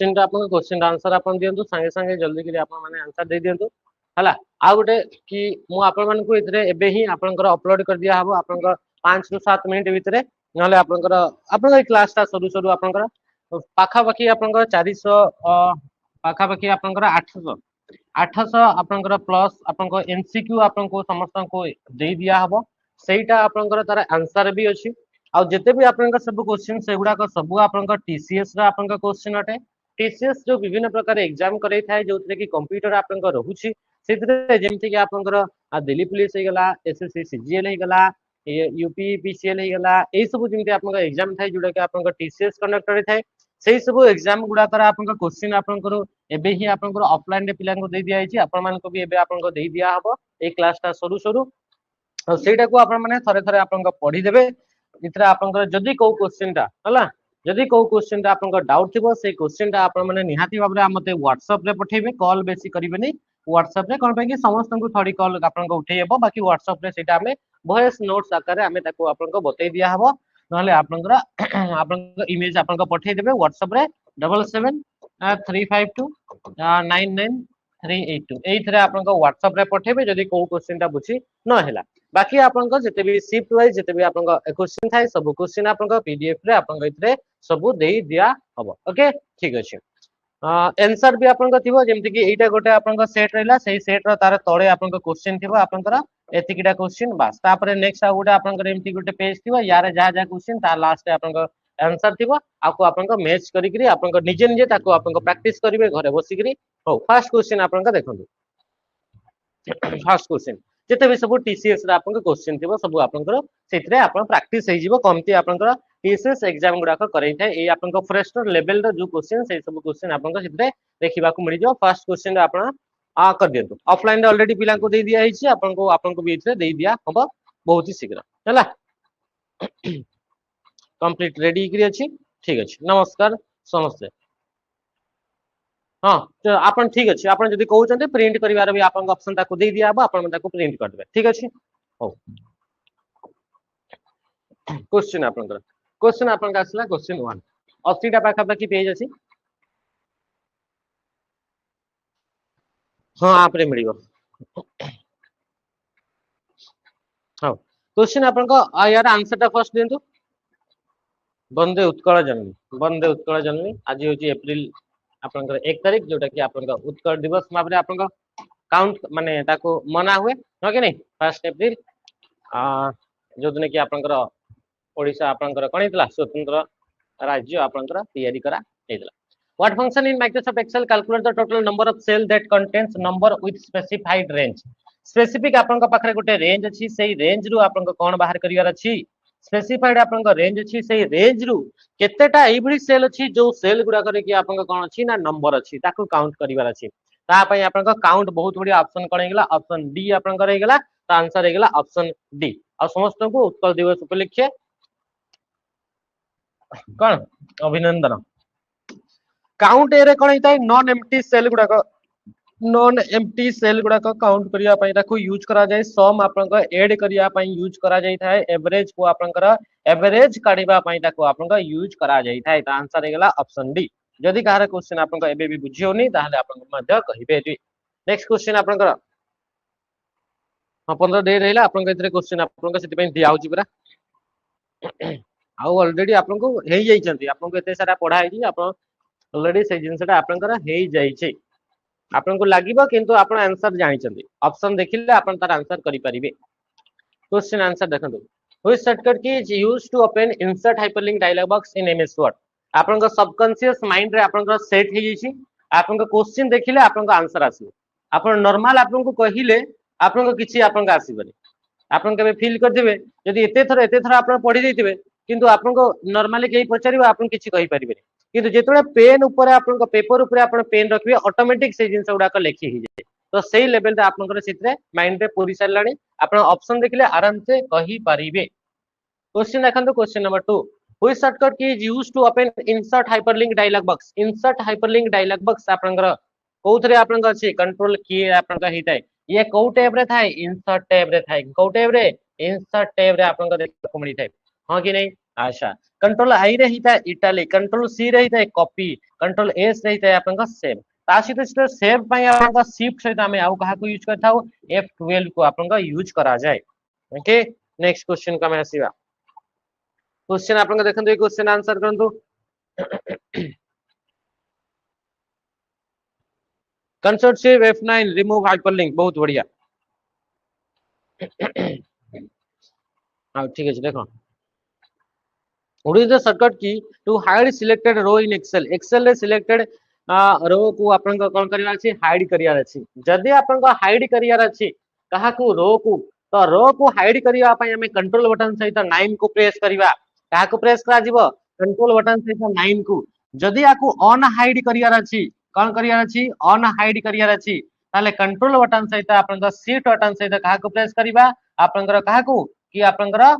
Question question answer आपण दियंतु संगे संगे जल्दी करी आपण माने आंसर दे दियंतु हला आ गोटे कि मु आपण मान को इतरे एबे ही आपनकर अपलोड कर दिया हबो आपनकर 5 से 7 मिनिट भितरे नले आपनकर क्लास ता शुरू शुरू आपनकर पाखा पाखी आपनकर 400 पाखा पाखी आपनकर 800 800 आपनकर प्लस आपनकर एमसीक्यू आपनको समस्त को दे दिया हबो सेटा आपनकर तार आंसर भी अछि आ जते भी आपनकर सब क्वेश्चन सेगुडा को सब आपनकर टीसीएस रा आपनकर क्वेश्चन अटे टीसीएस जो विभिन्न प्रकार एग्जाम करे थाए जोतरे कि कंप्यूटर आपनकर रहुछि सेतरे जेमति कि आपनकर दिल्ली पुलिस हे गला एसएससी सीजीएल हे गला यूपी पीसीएल हे गला ए सब जेमति आपनकर एग्जाम थाए जोडा कि आपनकर टीसीएस कंडक्ट करे थाए सेही सब एग्जाम गुडा कर आपनकर क्वेश्चन आपनकर एबे ही आपनकर ऑफलाइन रे पिलान को दे दिया आइछि आपन मान को भी एबे आपनकर दे दिया हबो ए क्लास ता शुरू शुरू और सेटा को आपन माने थरे थरे आपनकर पढी देबे इतरा आपनकर जदी को क्वेश्चन टा हला जदी को क्वेश्चन टा आपनकर डाउट थिबो से क्वेश्चन टा आपन माने निहाती भाबरे हमते व्हाट्सएप रे पठेबे कॉल बेसी करिवे नै व्हाट्सएप रे कोन पे कि समस्त को थोड़ी कॉल आपनकर उठेयबो बाकी व्हाट्सएप रे सेटा हमें वॉइस नोट्स आकार रे हमें ताको आपनकर बतै दिया हबो नहले आपनकर आपनकर इमेज आपनकर पठै देबे व्हाट्सएप रे 7735299382 एथरे आपनकर व्हाट्सएप रे पठेबे जदी को क्वेश्चन टा बुझी न हैला बाकी आपनकर जते भी शिफ्ट वाइज जते भी आपनकर क्वेश्चन थाए सब क्वेश्चन आपनकर पीडीएफ रे आपनकर इतरे सब देई दिया हबो ओके ठीक अछि आंसर भी आपनकर थिबो जेमति कि एटा गोटे आपनकर सेट रहला सही सेट रो तार तळे आपनकर क्वेश्चन थिबो आपनकर एतिकिटा क्वेश्चन बस तापर नेक्स्ट आ गोटे आपनकर एमति गोटे पेज थिबो यारे जा जा क्वेश्चन ता लास्ट रे आपनकर आंसर थिबो आको आपनकर मैच करि करी आपनकर निजे निजे ताको आपनकर प्रैक्टिस करिवे घरे बसी करी हो फर्स्ट क्वेश्चन आपनकर देखंतु फर्स्ट क्वेश्चन जेते भी सब टीसीएस रा आपन क्वेश्चन थिबो सब आपनकर सेतरे आपन प्रैक्टिस हे जिवो कमती आपनकर टीसीएस एग्जाम गुडा को करै थाए ए आपनकर फ्रेशर लेवल रो जो क्वेश्चन से सब क्वेश्चन आपनकर सेतरे देखिबा को मिलि जो फर्स्ट क्वेश्चन आपन आ कर दियंतु ऑफलाइन रे ऑलरेडी पिला को दे दिया हिछि आपन को भी इतरे दे दिया हबो बहुत ही शीघ्र हला कंप्लीट रेडी करी अछि ठीक अछि नमस्कार समस्त हाँ तो आपन ठीक अछि आपन जदी कहउ चंते प्रिंट करिवार भी आपन ऑप्शन ताको दे दिया बा आपन ताको प्रिंट कर देबे ठीक अछि हो क्वेश्चन आपन का असला क्वेश्चन 1 80 टा पाखा पाखी पेज अछि हां आपरे मिलिबो हां क्वेश्चन आपन को यार आंसर ता फर्स्ट देंतु वंदे उत्कल जननी आज होची एप्रिल आपनकर 1 तारिख जोटा कि आपनकर उत्कल दिवस माबरे आपनकर काउंट माने ताको मना हुए हो कि नहीं 1 एप्रिल जो दिन कि आपनकर ओडिसा आपनकर कोन हितला स्वतंत्र राज्य आपनकर तयारी करा हेतला what function in Microsoft Excel calculate the total number of cell that contains number with specified range specific आपनकर पाखरे गोटे रेंज अछि सेही रेंज रु आपनकर कोन बाहर करिवार अछि स्पेसिफाइड आपनकर रेंज अछि सेही रेंज रु केतेटा एभली सेल अछि जो सेल गुडा करे कि आपनकर कोन अछि ना नंबर अछि ताको काउंट करिवार अछि ता पय आपनकर काउंट बहुत बड़ी ऑप्शन कोन हेगला ऑप्शन डी आपनकर हेगला ता आंसर हेगला ऑप्शन डी आ समस्त को उत्कल दिवस उपलक्ष्य कोन अभिनंदन काउंट एरे कोन हिताय नॉन एम्प्टी सेल गुडा को काउंट करिया पय ताको यूज करा जाय सम आपनकर ऐड करिया पय यूज करा जाय थाय एवरेज को आपनकर एवरेज काढिबा पय ताको आपनकर यूज करा जाय थाय ता आंसर हेगला ऑप्शन डी जदी कार क्वेश्चन आपनकर एबे भी बुझियोनी ताहले आपनकर मध्य कहिबे जी नेक्स्ट क्वेश्चन आपनकर हां 15 डे रहला आपनकर इतरे क्वेश्चन आपनकर सेति पय दिया होची बरा आ ऑलरेडी आपनको हेई जाई चंती आपनको एते सारा पढा हेई आपन ऑलरेडी से जिनसटा आपनकर हेई जाई छै आपनको लागिबो किंतु आपन आंसर जानि चंती ऑप्शन देखिले आपन तार आंसर करि परिबे क्वेश्चन आंसर देखंतु which shortcut key is used to open insert hyperlink dialog box in MS Word आपनकर सबकॉन्शियस माइंड रे आपनकर सेट हेई छी आपनकर क्वेश्चन देखिले आपनकर आंसर आसीबो आपन नॉर्मल आपनको कहिले आपनको किछि आपनका आसीबनी आपन कबे फील कर देबे यदि एते थर आपन पढी देथिबे किंतु आपनको नॉर्मली केही पचारिबो आपन किछि कहि परिबेनी किंतु जेतोळे पेन ऊपर आपनको पेपर ऊपर आपन पेन रखबे ऑटोमेटिक से जिंस गुडा को लेखि हि जाय तो सेही लेवल रे आपनकर सितरे माइंड रे पूरी सारलाणी आपन ऑप्शन देखिले आराम से कहि परिबे क्वेश्चन देखंतु question number 2 which shortcut key is used to open insert hyperlink dialog box आपनकर कोथरे आपनकर अछि कंट्रोल की आपनकर हिताय ये को टैब रे थाय इंसर्ट टैब रे थाय को टैब रे इंसर्ट टैब रे आपनकर देखो मिलि थाय हां कि नहीं अच्छा कंट्रोल आई रे हिता इटाली कंट्रोल सी रे हिता कॉपी कंट्रोल एस रे हिता आपन सेव ता सहित सेव पई आपन शिफ्ट सहित हम आउ कहा को यूज करथाउ F12 को आपन यूज करा जाय ओके नेक्स्ट क्वेश्चन का मैं आसीबा क्वेश्चन आपन देखंतु ए क्वेश्चन आंसर करंतु consort save F9 remove hyperlink बहुत बढ़िया हां ठीक है देखो What is the shortcut key to hide selected row in Excel? Excel रे selected रो को आपन को कोन करियार अछि हाइड करियार अछि जदि आपन को हाइड करियार अछि कहा को रो को तो रो को हाइड करिया पय हमें कंट्रोल बटन सहित 9 को प्रेस करिवा कहा को प्रेस करा जिवो कंट्रोल बटन सहित 9 को जदि आकु ऑन हाइड करियार अछि कोन करियार अछि ऑन हाइड करियार अछि ताले कंट्रोल बटन सहित आपन को शिफ्ट बटन सहित कहा को प्रेस करिवा आपन को कहा को कि आपन को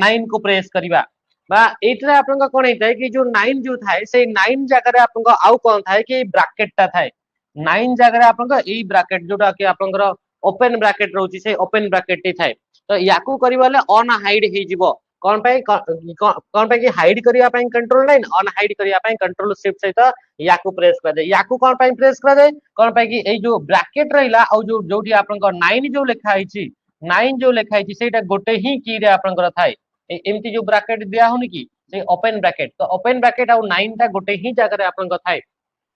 9 को प्रेस करिवा बा एटरे आपन कोन हेतै कि जो 9 जो थाए से 9 जगह रे आपन को आउ कोन थाए कि ब्रैकेट ता थाए 9 जगह रे आपन को ई ब्रैकेट जोटा कि आपन को ओपन ब्रैकेट रहउची से ओपन ब्रैकेट टी थाए तो याकू करिवाले ऑन हाइड हे जिवो कोन पे कोन पे कि हाइड करिया पे कंट्रोल 9 ऑन हाइड करिया पे कंट्रोल शिफ्ट सहित याकू प्रेस कर दे याकू कोन पे प्रेस कर दे कोन पे कि ए जो ब्रैकेट रहिला औ जो जोटी आपन को 9 जो लिखा आइची 9 जो लिखा आइची सेटा गोटे ही की रे आपन को थाए एमती जो ब्रैकेट दिया होनी की से ओपन ब्रैकेट तो ओपन ब्रैकेट और 9 टा गोटे ही जगह रे आपन को थाए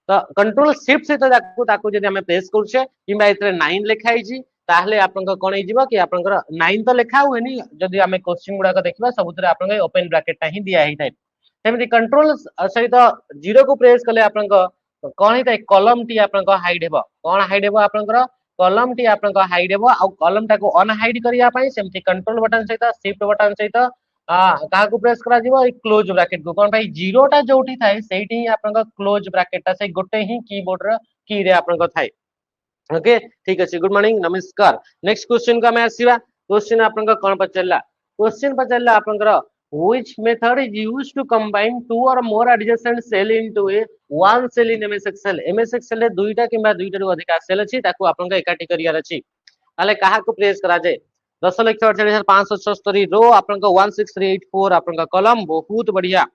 तो कंट्रोल शिफ्ट से तो ताकू जदि हमें प्रेस करछे किबा इतरे 9 लिखा आइची ताहले आपन को कोन हिजिबो कि आपन को 9 तो लिखा हुएनी जदि हमें क्वेश्चन गुडा को देखबा सबुतरे आपन को ओपन ब्रैकेट ता ही दिया ही थाए सेमति कंट्रोल सहित 0 को प्रेस करले आपन को कोन हिता कॉलम टी आपन को हाइड हेबो कोन हाइड हेबो आपन को कॉलम टी आपन को हाइड हेबो आ कॉलम टा को अन हाइड करिया पई सेमति कंट्रोल बटन सहित शिफ्ट बटन सहित कहा को प्रेस करा जीवो क्लोज ब्रैकेट को कोन भाई जीरो टा जोठी थाए सेठी ही आपन को क्लोज ब्रैकेट ता से गोटे ही कीबोर्ड रा की रे आपन को थाए ओके ठीक अछि गुड मॉर्निंग नमस्कार नेक्स्ट क्वेश्चन का मैं आसीबा क्वेश्चन आपन को कोन पचरला क्वेश्चन पचरला आपन को which method is used to combine two or more adjacent cell into a one cell in MS Excel MS Excel रे दुईटा किबा दुईटा रु अधिक सेल अछि ताकू आपन को एकाठी करियार अछि ताले कहा को प्रेस करा जाय 10,48,577 रो आपन को 16384 आपन का कॉलम बहुत बढ़िया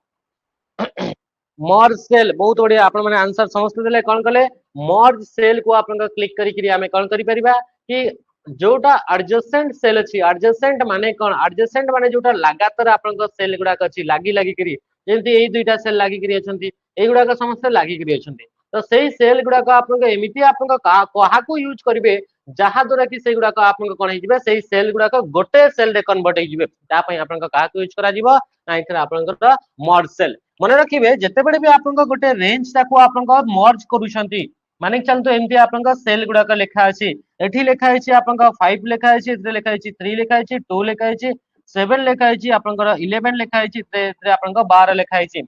मर्ज सेल बहुत बढ़िया आपन माने आंसर समस्त देले कोन कले मर्ज सेल को आपन को क्लिक करी करी हमें कोन करि परिबा कि जोटा एडजेसेंट सेल अछि एडजेसेंट माने कोन एडजेसेंट माने जोटा लगातार आपन को सेल गुडा अछि लागी लागी करी जेंति एई दुईटा सेल लागी करी अछंती एई गुडा को समस्त लागी करी अछंती तो सेई सेल गुडा को आपन को एमिति आपन को कहा को यूज करिवे जहा द्वारा कि से गुडा को आपन को कोन हे जिवे सेई सेल गुडा को गोटे सेल रे कन्वर्ट हे जिवे ता पई आपन को कहा को यूज करा जिवो ना इथरा आपन को मर्ज सेल मने रखिबे जते बडे भी आपन को गोटे रेंज ताको आपन को मर्ज करूछंती माने चलतो एमती आपन को सेल गुडा को लेखा अछि एठी लेखा अछि आपन को 5 लेखा अछि इतरे लेखा अछि 3 लेखा अछि 2 लेखा अछि 7 लेखा अछि आपन को 11 लेखा अछि इतरे आपन को 12 लेखा अछि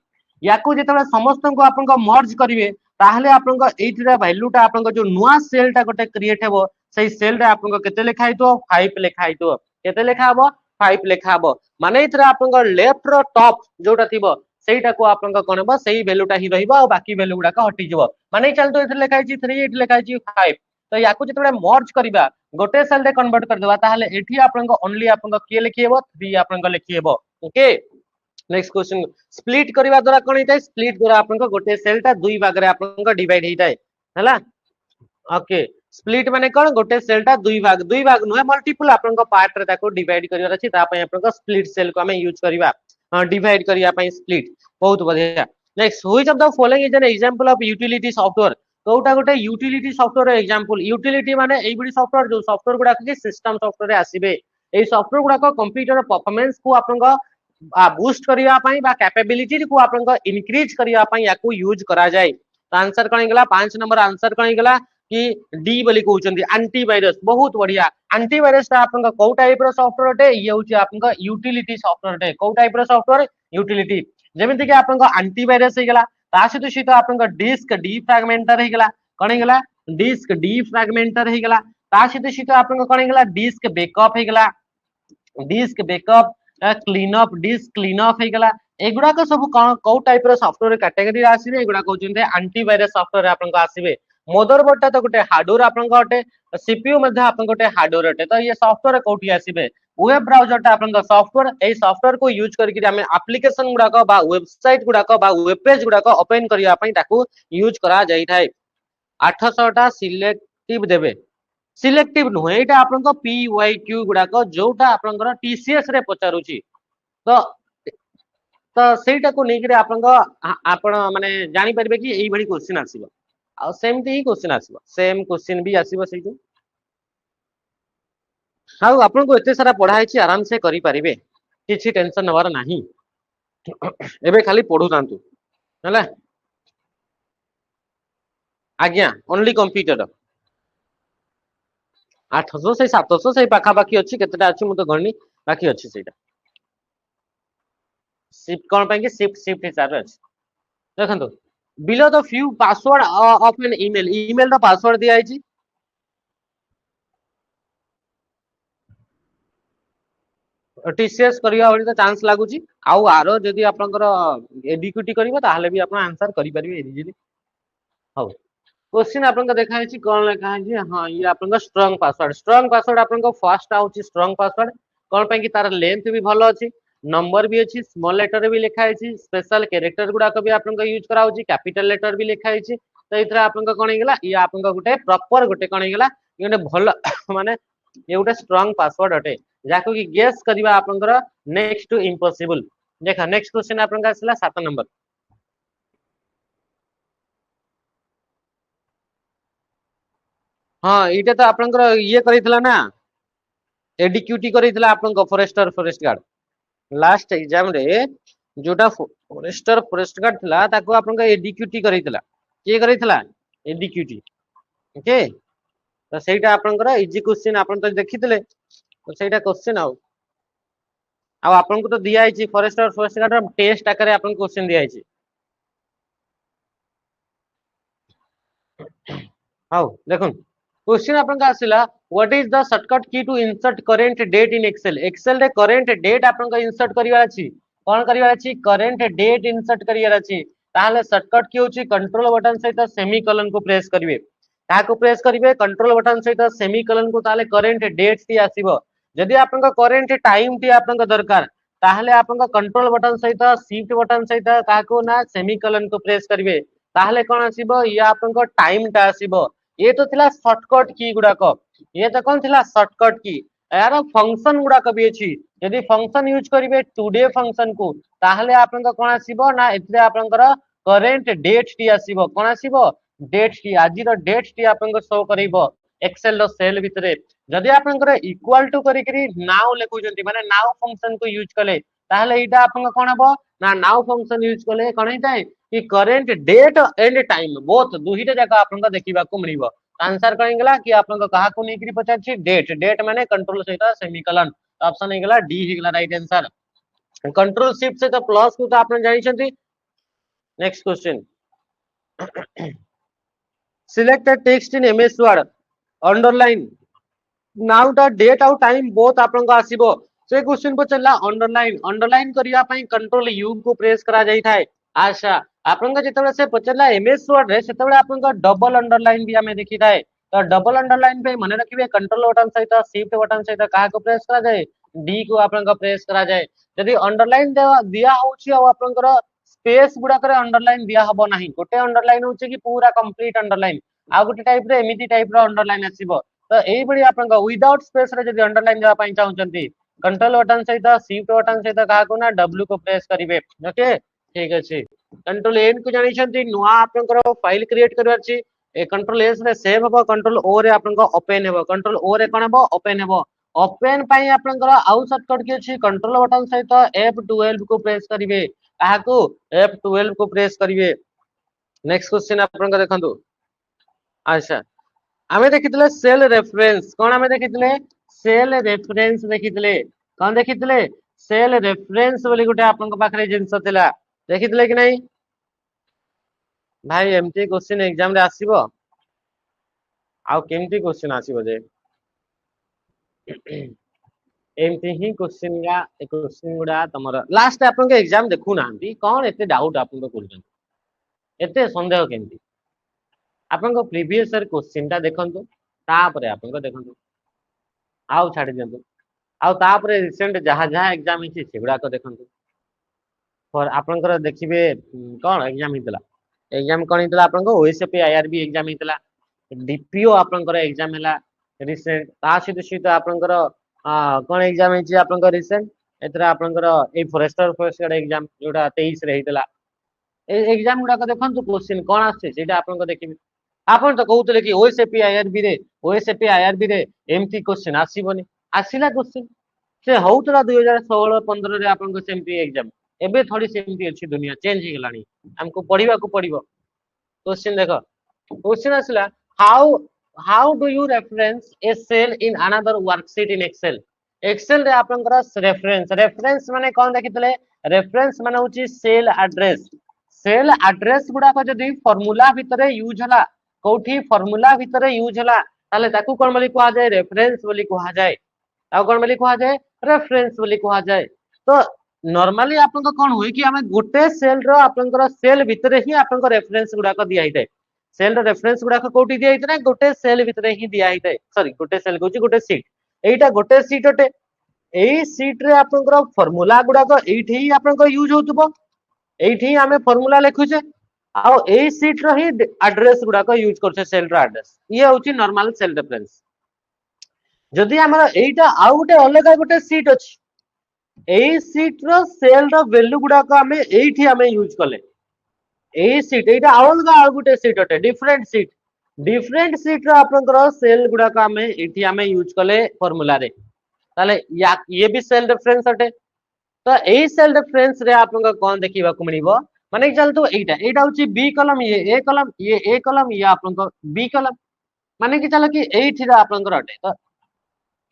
याकू जेतबे समस्त को आपन को मर्ज करिवे ताहले आपन को एठरा वैल्यू टा आपन को जो नुवा सेल टा गोटे क्रिएट हेबो सेई सेल रे आपन को केते लेखा हितो 5 लेखा हितो केते लेखा हबो 5 लेखा हबो माने इतरा आपन को लेफ्ट रो टॉप जोटा थिबो सेईटा को आपन को कोन हेबो सेई वैल्यू टा ही रहिबो आ बाकी वैल्यू गुडा को हटि जबो माने चलतो इतरे लेखा अछि 3 इट लेखा अछि 5 तो याकू जेतबे मर्ज करिबा गोटे सेल रे कन्वर्ट कर देबा ताहले एठी आपन को ओनली आपन को के लिखि हेबो 3 आपन को लिखि हेबो ओके नेक्स्ट क्वेश्चन स्प्लिट करिबा द्वारा कोन हिताय स्प्लिट द्वारा आपन को गोटे सेल टा दुई भाग रे आपन को डिवाइड हिताय हला ओके स्प्लिट माने कोन गोटे सेल टा दुई भाग नुहे मल्टीपल आपन को पार्ट रे ताको डिवाइड करिवार अछि ता पय आपन को स्प्लिट सेल को हमें यूज करिबा डिवाइड करिया पय स्प्लिट बहुत बढ़िया next which of the following is an example of utility software कोटा गोटे यूटिलिटी सॉफ्टवेयर एग्जांपल यूटिलिटी माने एई बडी सॉफ्टवेयर जो सॉफ्टवेयर गुडा के सिस्टम सॉफ्टवेयर रे आसीबे एई सॉफ्टवेयर गुडा को कंप्यूटर परफॉर्मेंस को आपन को बूस्ट करिया पई बा कैपेबिलिटी को आपन को इंक्रीज करिया पई याकू यूज करा जाय तो आंसर कोन गेला 5 नंबर आंसर कोन गेला कि डी बोली कहउचंदी एंटीवायरस बहुत बढ़िया एंटीवायरस ता आपन को को टाइप रो सॉफ्टवेयर टे ये होची आपन को यूटिलिटी सॉफ्टवेयर टे को टाइप रो सॉफ्टवेयर यूटिलिटी जेमिति कि आपन को एंटीवायरस हे गेला ता सहित आपन को डिस्क डीफ्रैगमेंटर हे गेला कोन हे गेला डिस्क डीफ्रैगमेंटर हे गेला ता सहित आपन को कोन हे गेला डिस्क बैकअप हे गेला disk backup clean up disk clean up हे गेला एगुडा को सब को टाइप रो सॉफ्टवेयर कैटेगरी आसीबे एगुडा कहउचंदी एंटीवायरस सॉफ्टवेयर आपन को आसीबे मदरबोर्ड ता तो गोटे हार्डवेयर आपन को गोटे सीपीयू मध्ये आपन गोटे हार्डवेयर अटे तो ये सॉफ्टवेयर कोठी आसीबे वेब ब्राउजर टा आपन सॉफ्टवेयर ए सॉफ्टवेयर को यूज करके हमें एप्लिकेशन गुडा को बा वेबसाइट गुडा को बा वेब पेज गुडा को ओपन करिया पई ताकू यूज करा जाई थाए 800 टा सिलेक्टिव देबे सिलेक्टिव नुहे एटा आपन को पीवाईक्यू गुडा को जोटा आपन टीसीएस रे पचारुची तो तो सेटा को नेकरे आपन माने जानि परबे कि एई भली क्वेश्चन आसीबो आ सेमती ही क्वेश्चन आसीबो सेम क्वेश्चन भी आसीबो सेइटू हाउ आपन को एते सारा पढ़ाई छी आराम से करि परिबे किछि टेंशन नवार नाही एबे खाली पढु तांतु हला आज्ञा ओनली कंप्यूटर 800 से 700 से पाखा पाखी अछि केतेटा अछि मु तो गणनी बाकी अछि सेटा शिफ्ट कोन पय कि शिफ्ट शिफ्ट हिसाब रे अछि देखंतु below the few password of an email email the password दिया अछि टीसीएस करिया ओली तो चांस लागुची आउ आरो जदी आपनकर एडीक्यूटी करिवो ताहले भी आपन आंसर करि परिबे इजीली हौ क्वेश्चन आपन देखा है कौन लिखा है हाँ ये आपन स्ट्रांग पासवर्ड आपन फर्स्ट आउची स्ट्रांग पासवर्ड कौन पे कि तार लेंथ भी भलो अछि नंबर भी अछि स्मॉल लेटर भी लिखा है स्पेशल कैरेक्टर गुडा को भी आपन यूज करा होची कैपिटल लेटर भी लिखा है तो इथरा आपन कोन हेगला ये आपन गुटे प्रॉपर गुटे कोन हेगला ये गुटे भलो माने ये गुटे स्ट्रांग पासवर्ड अटे जाको कि गेस करबा आपन नेक्स्ट टू इम्पॉसिबल देखा नेक्स्ट क्वेश्चन आपन का आसला 7 नंबर हाँ इटे तो आपन ये करितला ना एडीक्यूटी करितला आपन forester forest guard last exam रे जोटा फॉरेस्टर फॉरेस्ट गार्ड थिला ताको आपन एडीक्यूटी करितला के करितला एडीक्यूटी ओके तो सेटा आपन इजी क्वेश्चन आपन तो देखितले तो सेटा क्वेश्चन आ आपन को तो दिया है फॉरेस्टर फॉरेस्ट गार्ड टेस्ट आकारे आपन क्वेश्चन दिया है हाउ देखुन क्वेश्चन आपन का आसिला what is the shortcut key to insert current date in Excel Excel रे करंट डेट आपन का इंसर्ट करिवा अछि कोन करिवा अछि करंट डेट इंसर्ट करिवा अछि ताहले शॉर्टकट की होची कंट्रोल बटन सहित सेमीकोलन को प्रेस करिवे ताको प्रेस करिवे कंट्रोल बटन सहित सेमीकोलन को ताहले करंट डेट टी आसीबो जदि आपन का करंट टाइम टी आपन का दरकार ताहले आपन का कंट्रोल बटन सहित शिफ्ट बटन सहित ताको ना सेमीकोलन को प्रेस करिवे ताहले कोन आसीबो या आपन को टाइम टा आसीबो ये तो थिला शॉर्टकट की गुडा को ये तो कौन थिला शॉर्टकट की यार फंक्शन गुडा को भी अछि यदि फंक्शन यूज करिवे टुडे फंक्शन को ताहले आपन को कोन आसीबो ना इतरे आपन करेंट डेट टी आसीबो कोन आसीबो डेट टी आज रो डेट टी आपन को शो करिवो एक्सेल रो सेल भितरे जदि आपन इक्वल टू करी करी नाउ लेखुजंती माने नाउ फंक्शन को यूज कले ताहले इटा आपन कोन हबो ना नाउ फंक्शन यूज कले कोन हेताय कि current date and time both दुहिटा जगह आपन को देखिबा को मिलिबो आंसर कहेंगला कि आपन को कहा को नेकरी पचार छी डेट डेट माने कंट्रोल सहित सेमीकोलन ऑप्शन हेगला डी हेगला राइट आंसर कंट्रोल शिफ्ट से तो प्लस को तो आपन जानि छथि next question select the text in MS Word underline now the date आउ टाइम बोथ आपन को आसीबो से क्वेश्चन को चला अंडरलाइन अंडरलाइन करिया पई कंट्रोल यू को प्रेस करा जाई थाए आशा आपन को जेतबे से पचला एमएस वर्ड रे सेतबे आपन को डबल अंडरलाइन भी हमें देखि थाए तो डबल अंडरलाइन पे माने रखिबे कंट्रोल बटन सहित शिफ्ट बटन सहित कहा को प्रेस करा जाए डी को आपन को प्रेस करा जाए यदि अंडरलाइन दिया होची आ आपन को स्पेस गुडा करे अंडरलाइन दिया हबो नाही गोटे अंडरलाइन होची कि पूरा कंप्लीट अंडरलाइन आ गोटे टाइप रे एमिति टाइप रो अंडरलाइन आसीबो तो एई बडी आपन को विदाउट स्पेस रे यदि अंडरलाइन देवा पई चाहउचंती कंट्रोल बटन सहित शिफ्ट बटन सहित कहा को ना डब्ल्यू को प्रेस करिवे ओके ठीक अछि कंट्रोल एन को जानि छंती नुआ आपन को फाइल क्रिएट करबार छी ए कंट्रोल एस रे सेव हबो कंट्रोल ओ रे आपन को ओपन हेबो कंट्रोल ओ रे कोन हबो ओपन हेबो ओपन पई आपन को आउ शॉर्टकट की अछि कंट्रोल बटन सहित F12 को प्रेस करिवे कहा को F12 को प्रेस करिवे नेक्स्ट क्वेश्चन आपन को देखंतु अच्छा आमे देखितले सेल रेफरेंस कोन आमे देखितले सेल रेफरेंस देखितले कोन देखितले सेल रेफरेंस बोली गुटे आपन को पाखरे जिंस थिला देखितले कि नहीं भाई एमटी क्वेश्चन एग्जाम रे आसीबो आउ केमती क्वेश्चन आसीबो जे एमती ही क्वेश्चन गुडा तमरा लास्ट आपन के एग्जाम देखु नांती कोन एते डाउट आपन को करजन एते संदेह केमती आपन को प्रीवियस ईयर क्वेश्चन ता देखंतु तापरे आपन को देखंतु आउ छाडी दियंतु आउ तापरे रिसेंट जहाँ जहाँ एग्जाम हिची सेगुड़ाक देखंतु फॉर आपनकर देखिबे कोन एग्जाम हितला एग्जाम कोन हितला आपनको ओएसपी आईआरबी एग्जाम हितला डीपीओ आपनकर एग्जाम हला रिसेंट ता सहित आपनकर कोन एग्जाम हिची आपनकर रिसेंट एतरा आपनकर ए फॉरेस्टर एग्जाम जोटा 23 रे हितला ए एग्जाम गुडा देखंतु क्वेश्चन कोन आछे सेटा आपनको देखिबे आपण तो कहउतले कि ओएसपी आईआरबी रे एमटी क्वेश्चन आसीबनी आसीला क्वेश्चन से होउतला 2016 15 रे आपनको सेमटी एग्जाम एबे थोड़ी सेमटी अछि दुनिया चेंज हो गलानी हमको पढ़िबा को पड़िबो क्वेश्चन देखो क्वेश्चन आसला how how do you reference a cell in another worksheet in Excel Excel रे आपनकर रेफरेंस माने कोन देखितले रेफरेंस माने होची सेल एड्रेस गुडा को जदी फार्मूला भितरे यूज हला कोठी फार्मूला भितरे यूज हला ताले ताकू कोन बोली कहा जाय रेफरेंस बोली कहा जाय आ कोन बोली कहा जाय रेफरेंस बोली कहा जाय तो नॉर्मली आपन कोन होई कि हमें गोटे सेल रो आपनकर सेल भितरे ही आपनकर रेफरेंस गुडा को दिया हिते सेल रो रेफरेंस गुडा को कोठी दिया हिते ना गोटे सेल भितरे ही दिया हिते सॉरी गोटे सेल कोची गोटे सीट एटा गोटे सीट अटे एई सीट रे आपनकर फार्मूला गुडा को एठी ही आपनको यूज होतबो एठी हमें फार्मूला लिखुचे आ एई सीट रो ही एड्रेस गुडा को यूज करछे सेल रो एड्रेस ये होची नॉर्मल सेल रेफरेंस जदि हमरा एटा आ गोटे अलग गोटे सीट अछि एई सीट रो सेल रो वैल्यू गुडा को हमें एठी हमें यूज कले एई सीट एटा अलग आ गोटे सीट अटे डिफरेंट सीट रो आपनकर सेल गुडा को हमें एठी हमें यूज कले फार्मूला रे ताले ये भी सेल रेफरेंस अटे तो एई सेल रेफरेंस रे आपनका कोन देखिबा को मिलिबो माने चल तो एटा होची बी कलम ये ए कलम ये आपनका बी कलम माने कि चलो कि एठी रे आपनकर अटे तो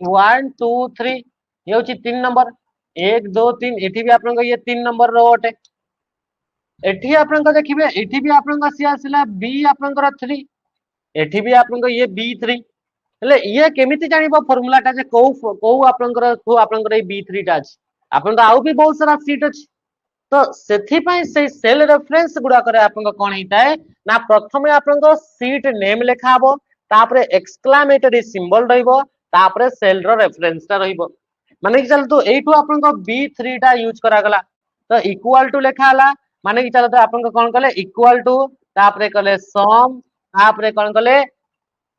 1 2 3 ये होची 3 नंबर 1 2 3 एठी भी आपनका ये 3 नंबर रो अटे एठी आपनका देखिबे एठी भी आपनका सी आसिला बी आपनकर 3 एठी भी आपनका ये बी3 हेले ये केमिति जानिबो फार्मूला टा जे को आपनकर ए बी3 टा अछि आपन तो आउ भी बहुत सारा सीट अछि तो सेथि पई से सेल रेफरेंस गुडा करे आपन कोन हिताय ना प्रथमे आपन को सीट नेम लेखा हबो तापरे एक्सक्लेमेटरी सिंबल रहइबो तापरे सेल रो रेफरेंस ता रहइबो माने कि चल तो एठू आपन को बी3 टा यूज करा गला तो इक्वल टू लेखा हला माने कि चल तो आपन को कोन कले इक्वल टू तापरे कले सम तापरे कोन कले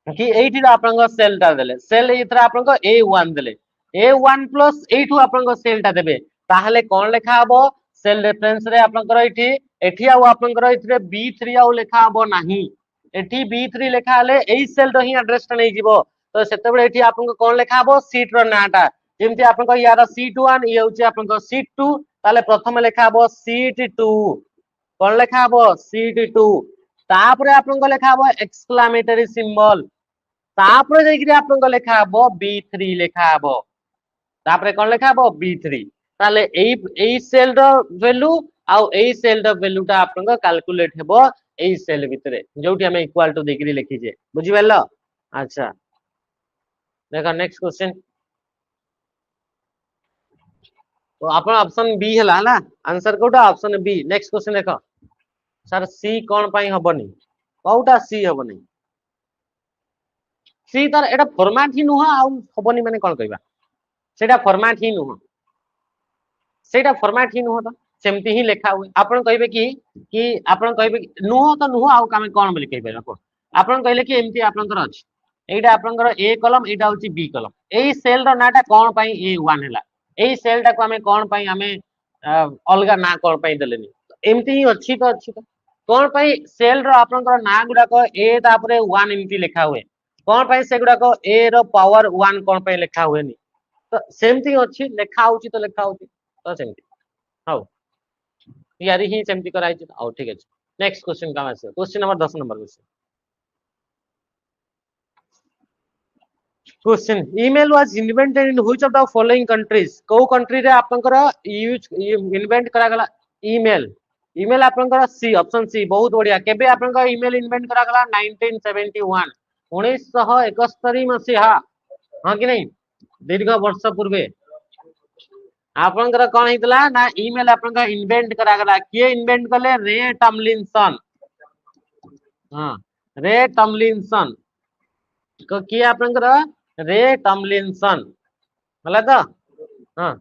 कि एठी आपन को सेल ता देले सेल इतरा आपन को a1 देले a1 प्लस एठू आपन को सेल ता देबे ताहले कोन लेखा हबो सेल रेफरेंस रे आपनकर एठी आउ आपनकर इथरे बी3 आउ लेखा हबो नाही एठी बी3 लेखा हले एई सेल रो ही एड्रेस ता नै जिवो तो सेते बेले एठी आपनको कोन लेखा हबो सीट रो नाटा जेमति आपनको यार सीट1 ये होची आपनको सीट2 ताले प्रथम लेखा हबो सीट2 कोन लेखा हबो सीट2 तापरे आपनको लेखा हबो एक्सक्लेमेटरी सिंबल तापरे जेकि आपनको लेखा हबो बी3 लेखा हबो तापरे कोन लेखा हबो बी3 ताले एई सेल रो वैल्यू आउ एई सेल रो वैल्यू टा आपनको कैलकुलेट हेबो एई सेल भितरे जोटी हमें इक्वल टू देकरी लिखि जे बुझि बेलो अच्छा देखो नेक्स्ट क्वेश्चन तो अपन ऑप्शन बी हला आंसर कोटा ऑप्शन बी नेक्स्ट क्वेश्चन देखो सर सी कोन पई हबनी कोटा सी हबनी सी तार एटा फॉर्मेट ही नुहा आउ हबनी माने कोन कहबा सेटा फॉर्मेट ही नुहा सेटा फॉर्मेट ही नुहा तो सेमती ही लिखा हुए आपन कहबे कि आपन कहबे नुहा तो नुहा आउ कामे कोन बोली कहबे रखो आपन कहले कि एमती आपनकर अछि एटा आपनकर ए कलम एटा होची बी कलम एई सेल रो नाटा कोन पई ए1 हला एई सेल टा को हमें कोन पई हमें अलगा ना कोन पई देलेनी एमती ही अछि तो कोन पई सेल रो आपनकर ना गुडा को ए तापरे 1 एमती लिखा हुए कोन पई से गुडा को ए रो पावर 1 कोन पई लिखा हुएनी तो सेमती अछि लिखा होची तो लिखा होची तो सेमती हाउ यारी ही सेमती कराई छ औ ठीक अछि नेक्स्ट क्वेश्चन का answer question number 10 number question email was invented in which of the following countries को कंट्री रे आपनकर यूज इन्वेंट करा गला ईमेल ईमेल आपनकर सी ऑप्शन सी बहुत बढ़िया केबे आपनकर ईमेल इन्वेंट करा गला 1971 1971 मसिहा हां कि नहीं दीर्घ वर्ष पूर्वे आपनकर कोन हितला ना ईमेल आपनकर इन्वेंट करा गला के इन्वेंट करले रे टॉमलिंसन हां रे टॉमलिंसन को किए आपनकर रे टॉमलिंसन होला तो हाँ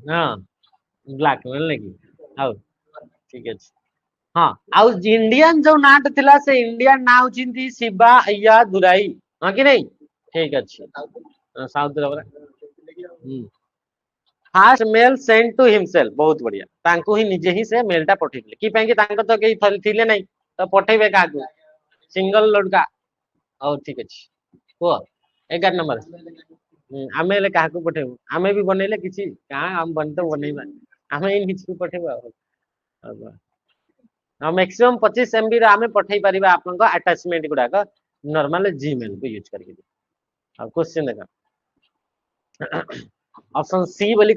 हाँ ब्लैक लगी आउ ठीक है हाँ आउ इंडियन जो नाट थिला से इंडियन ना होचिंती शिवा अय्या दुराई हाँ कि नहीं ठीक अच्छे साउथ रे fast mail send to himself बहुत बढ़िया तांको ही निजे ही से मेलटा पठेइले कि ପାଇଁ कि तांको तो केही थिले नहीं तो पठेइबे काकू सिंगल लड़का और ठीक अछि को 11 नंबर आमे ले काकू पठेबु आमे भी बनेले किछि का हम बनते बनेबा आमे इन किछि पठेबा मैक्सिमम 25 एमबी रे आमे पठेई परिबा आपन को अटैचमेंट गुडा का नॉर्मल जीमेल को यूज करके अब क्वेश्चन देखा ऑप्शन सी बोली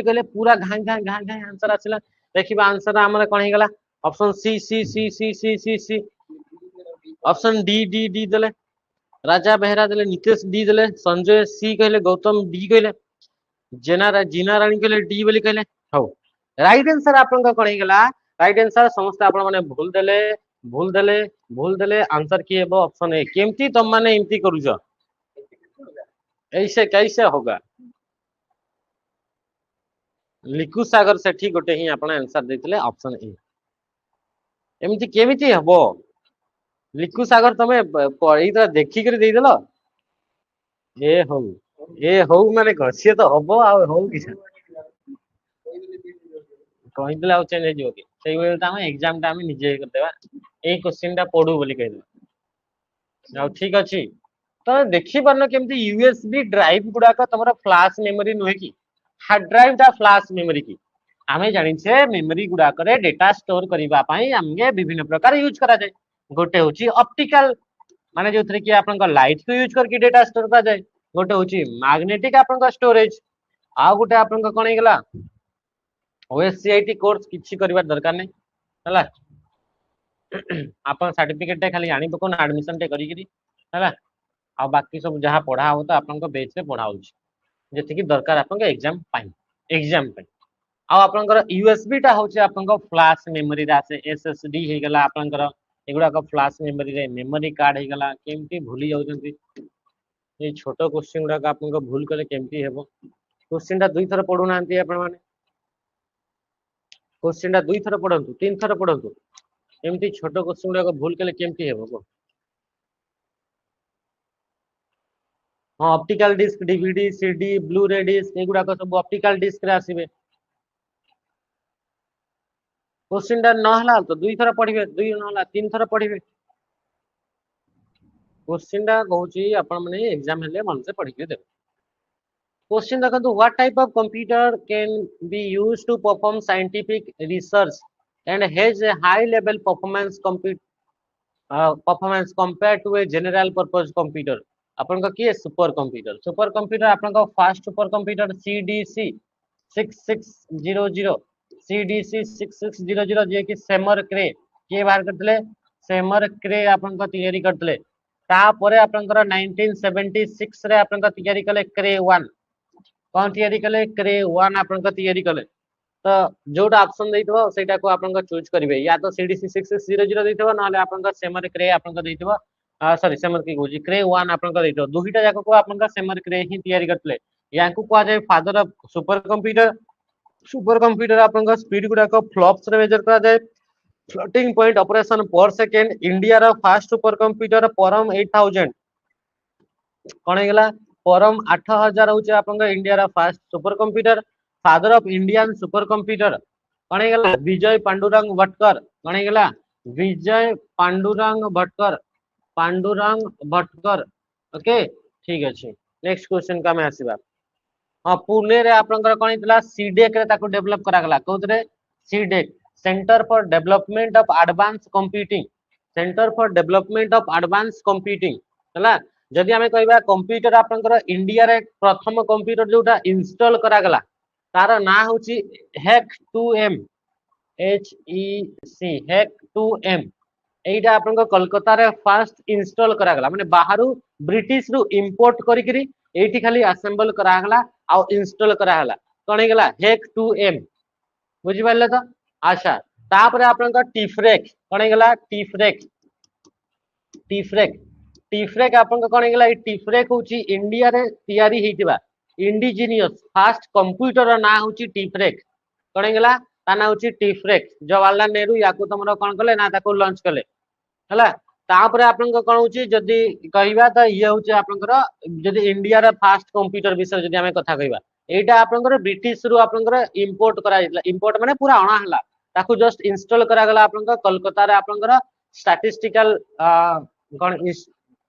कहले पूरा घां घां घां घां आंसर आसिला देखिबा आंसर हमर कोन हे गला option C C C C C C C option D D D देले राजा बेहरा देले नितेश डी देले संजय सी कहले गौतम डी कहले जीना रानी कहले डी बोली कहले हौ राइट आंसर आपन को कोन हे गला राइट आंसर समस्त आपण माने भूल देले आंसर की हेबो ऑप्शन ए केमती तुम माने इमती करूछ ऐसे कैसे होगा लिकु सागर सेठी गोटे ही आपण आंसर देथिले ऑप्शन ए एमती केमिति हबो लिकु सागर तमे पढी त देखि कर देई देलो ए हौ माने घसिए तो हबो आ हौ किसा कहि देला आ चेंज हो कि सेई बेले त हम एग्जाम टा हम निजे कर देबा ए क्वेश्चन टा पढू बोली कहि दे आ ठीक अछि तो देखि बन केमती यूएसबी ड्राइव गुडा का तमरा फ्लैश मेमोरी नुहे की हार्ड ड्राइव टा फ्लैश मेमोरी की आमे जानि छे मेमोरी गुडा करे डेटा स्टोर करिबा पई हमगे विभिन्न प्रकार यूज करा जाय गोटे होची ऑप्टिकल माने जोथरे कि आपन को लाइट को यूज करके डेटा स्टोर करा जाय गोटे होची मैग्नेटिक आपन को स्टोरेज आ गोटे आपन को कोन हेगला ओएससीआईटी कोर्स किछि करबा दरकार नै हला आपन सर्टिफिकेट टे खाली आनी पकोन एडमिशन टे करी करी हला आ बाकी सब जहाँ पढ़ा हो तो आपन को बेच रे पढ़ा हो जेति की दरकार आपन को एग्जाम पे आ आपन को यूएसबी टा होचे आपन को फ्लैश मेमोरी रा से एसएसडी हे गला आपन को एगुडा को फ्लैश मेमोरी रे मेमोरी कार्ड हे गला केमती भूली जाउ जंती ए छोटो क्वेश्चन गुडा का आपन को भूल करे केमती हेबो क्वेश्चन टा दुई थर पढु नांती आपन माने क्वेश्चन टा दुई थर पढंतु तीन थर पढंतु एमती छोटो क्वेश्चन गुडा को भूल करे केमती हेबो को हाँ optical disc DVD CD Blu-ray disc एगुडा को सब ऑप्टिकल डिस्क रे आसीबे क्वेश्चन टा न हला तो दुई थर पढिबे दुई न हला तीन थर पढिबे क्वेश्चन टा कहूची आपण माने एग्जाम हेले मन से पढि के देबे क्वेश्चन देखंतु what type of computer can be used to perform scientific research and has a high level performance compare to a general purpose computer अपन का की सुपर कंप्यूटर अपन का fast super computer CDC 6600 CDC 6600 जे कि Seymour क्रे के बाहर करतले सेमर क्रे अपन का तैयारी करतले ता परे अपन का 1976 रे अपन का तैयारी कले क्रे 1 कोन तैयारी कले क्रे 1 अपन का तैयारी कले तो जोटा ऑप्शन देइतबो सेटा को अपन का चूज करिवे या तो सीडीसी 6600 देइतबो नाले अपन का सेमर क्रे अपन का देइतबो सॉरी सेमर की गोजी क्रे 1 अपन का देइतो दुहिटा जाको को अपन का सेमर क्रे ही तैयारी करतले याको को जाय फादर ऑफ सुपर कंप्यूटर अपन का स्पीड गुडा को फ्लॉप्स रे मेजर करा जाय फ्लोटिंग पॉइंट ऑपरेशन पर सेकंड इंडिया रा फास्ट सुपर कंप्यूटर परम 8000 कोन हेगला परम 8000 होचे अपन का इंडिया रा fast super computer father of Indian super computer कोन हेगला विजय पांडुरंग भटकर कोन हेगला विजय पांडुरंग भटकर ओके ठीक अछि नेक्स्ट क्वेश्चन का में आसीबा हां पुणे रे आपनकर कोन हितला सीडेक रे ताको डेवलप करा गला कोतरे CDAC center for development of advance computing हला जदि हमें कहबा कंप्यूटर आपनकर इंडिया रे प्रथम कंप्यूटर जोटा इंस्टॉल करा गला तार ना होची हैक 2m हैक 2m एइटा आपन कोलकाता रे फर्स्ट इंस्टॉल करा गला माने बाहरु ब्रिटिश रु इंपोर्ट करी करी एइटी खाली असेंबल करा गला आ इंस्टॉल करा हला कोन हे गला हैक 2m बुझि पाले तो अच्छा तापरे आपन टीफ्रेक कोन हे गला टीफ्रेक आपन कोन हे गला टीफ्रेक होची इंडिया रे तैयारी हेतिबा इंडिजिनियस फास्ट कंप्यूटर ना हूँ टीफ्रेक कौन गला ता ना हूँ टीफ्रेक जवाहरलाल नेहरू या तुम कौन कले ना लॉन्च कले है तापर आप कौन हूँ जदि कहवा तो ये हूँ आपंकर जदि इंडिया रा फास्ट कंप्यूटर विषय जदि आम कथा कहवा एटा आपंकर ब्रिटिश रु आपंकर इंपोर्ट करा इंपोर्ट माने पूरा अणा हला ताकू जस्ट इंस्टॉल करा गला आपंकर कोलकाता रे आपंकर स्टैटिस्टिकल कौन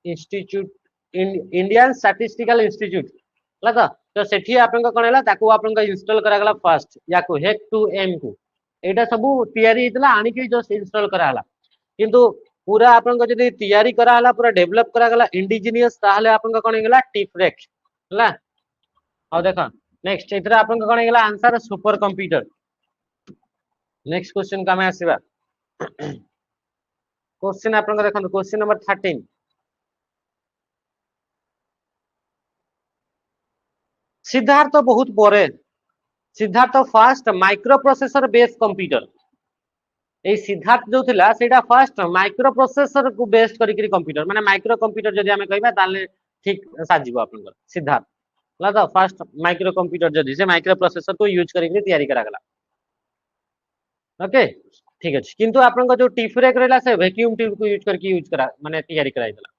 इंस्टीट्यूट इंडियन स्टैटिस्टिकल इंस्टीट्यूट है तो सेठी आपंकर कौन है ताकू आपंकर इंस्टॉल करा गला फर्स्ट याकू हेक टू एम को एटा सब तयारी हेतला आनिके जस्ट इंस्टॉल करा हला किंतु पूरा आपन जदि तैयारी करा हला पूरा डेवलप करा गला इंडिजिनियस ताहले आपन कोन गेला टीफ्रेक हला आ देखा नेक्स्ट इतरा आपन कोन गेला answer super computer next question का में आसीबा क्वेश्चन आपन देखन क्वेश्चन नंबर 13 सिद्धार्थ बहुत परे Siddharth fast micro processor based computer ए सिद्धार्थ जो थिला सेटा फास्ट माइक्रो प्रोसेसर को बेस्ड करी कंप्यूटर माने माइक्रो कंप्यूटर जदि हमें कहबा ताले ठीक साजिबो आपन सिद्धार्थ ला तो फास्ट माइक्रो कंप्यूटर जदि से माइक्रो प्रोसेसर को यूज करी तैयारी करा गला ओके ठीक अछि किंतु आपन जो टीफ्रेक रहला से वैक्यूम ट्यूब को यूज करा माने तैयारी कराई देला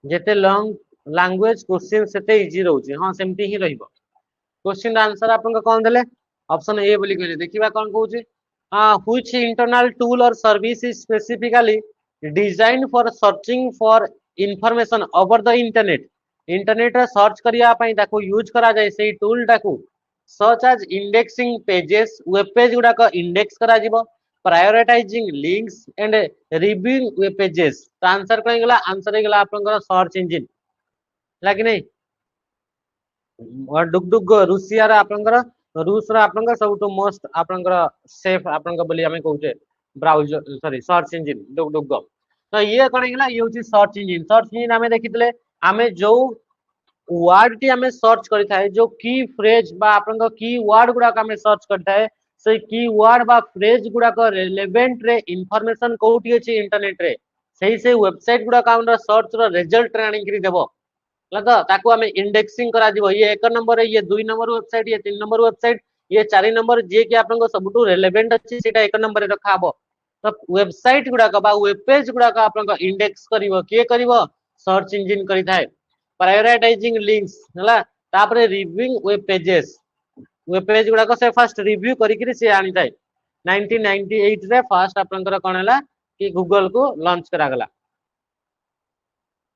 जेते लॉन्ग लैंग्वेज क्वेश्चन सेते इजी रहउची हां सेमती ही रहइबो क्वेश्चन आंसर आपन कोन देले ऑप्शन ए बोली कहले देखिबा कोन कहउची which internal tool or service is specifically design for searching for information over the internet internet रे सर्च करिया पई ताको यूज करा जाय सेही टूल टाको search edge indexing pages web page गुडा को इंडेक्स करा जिवो prioritising links and reviewing web pages तो आंसर कोन गेला आंसर हे गेला आपनकर सर्च इंजन लागी नहीं डुगडुग रूसिया रा आपनकर रूस रा आपनकर सबटु मोस्ट आपनकर सेफ आपनकर बोली हमें कहउचे browser sorry search engine Dungdung तो ये कोन गेला ये होची सर्च इंजन हमें देखितले हमें जो वर्ड टी हमें सर्च करि थाए जो की फ्रेज बा आपनकर की वर्ड गुडा का हमें सर्च करथाए से की वर्ड बा फ्रेज गुडा को रिलेवेंट रे इंफॉर्मेशन कोठी अछि इंटरनेट रे सही से वेबसाइट गुडा का हमरा सर्च रो रिजल्ट रे आनी करी देबो लगा ताकू हमें इंडेक्सिंग करा दिबो ये एक नंबर है ये दुई नंबर वेबसाइट ये तीन नंबर वेबसाइट ये चारि नंबर जे कि आपन को सबटु रिलेवेंट अछि सेटा एक नंबर रे रखा हबो तो वेबसाइट गुडा का बा वेब पेज गुडा का आपन को इंडेक्स करिवो के करिवो सर्च इंजन करि थाए प्रायोरिटाइजिंग लिंक्स हला तापरे रिव्यूइंग वेब पेज गुडा को से फर्स्ट रिव्यू करी करी से आनी थाए 1998 रे फर्स्ट आपन को कोन हला कि गूगल को लॉन्च करा गला